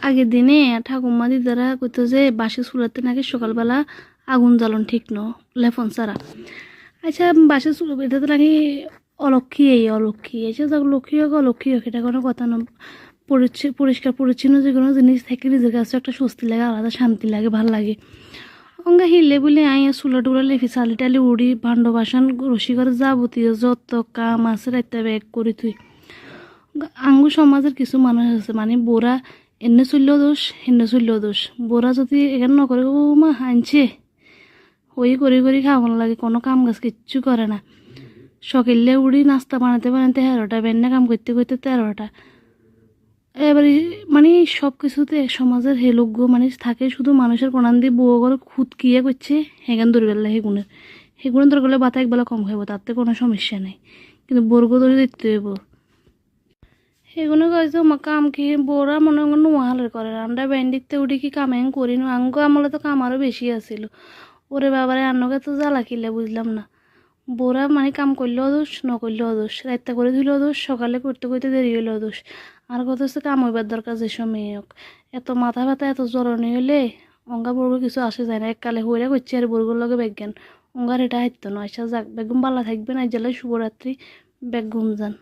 আগের দিনে ঠাকুমা দিদারা কইতো যে বাসে চুলাতে নাকি সকালবেলা আগুন জ্বালন ঠিক ন লেফন ছাড়া। আচ্ছা বাসে চুল এটা তো নাকি অলক্ষী আচ্ছা যাক লক্ষ্মী হোক অলক্ষী হোক এটা কোনো কথা না। পরিষ্কার পরিচ্ছন্ন যে কোনো জিনিস থেকে নিজের কাছে একটা স্বস্তি লাগে, আলাদা শান্তি লাগে, ভাল লাগে। অঙ্গা হিলে বলে আইয়া চুলা টুলা লেফি চালি টালি উড়ি ভাণ্ড বাসন রসি করে যাবতীয় যত কাম আছে রাইতা ব্যাগ করে থুই। আঙ্গু সমাজের কিছু মানুষ আছে মানে বোরা এনে চললেও দোষ এনে চললেও দোষ। বোরা যদি এখানে নকরে ও মা আনছে ওই করে খাওয়ানো লাগে, কোনো কাম কাজ কিচ্ছু করে না। সকালে উড়ি নাস্তা বানাতে 11টা, বেন্না কাম করতে 13টা। এবারে মানে সব কিছুতে সমাজের হেলোগ্য মানে থাকে শুধু মানুষের কোনান দিয়ে বউ করে খুদ কিয়ে করছে হেগান দরবেলা হেগুনের দরকার বাতা একবেলা কম খাইব, তাতে কোনো সমস্যা নেই। কিন্তু বর্গ ধরে দিতে হইব সেগুলো কয়েছে আমার কাম কি বউরা মনে হয় নোয়াহালের করে আমরা ব্যান্ডিকতে উঠি কি কাম করি না। আঙ্গ আমলে তো কাম আরও বেশি আছিল। ওরে বাবারে আন্নকে তো জ্বালা কিলে বুঝলাম না। বউরা মানে কাম করলেও দোষ নকরলেও দোষ, রাত্তা করে ধুলেও দোষ, সকালে করতে দেরি হলেও দোষ। আর কত হচ্ছে কাম হইবার দরকার যেসব মেয়ে হোক। এত মাথা ব্যথা এত জ্বরনি হলে অঙ্গা বর্গ কিছু আসে যায় না। এককালে হইরা করছে আর বর্গর লগে বেজ্ঞান অঙ্গার এটা হাইতো না। আচ্ছা যাক বেগুম বালা থাকবে না, জেলায় শুভরাত্রি, বেগুম যান।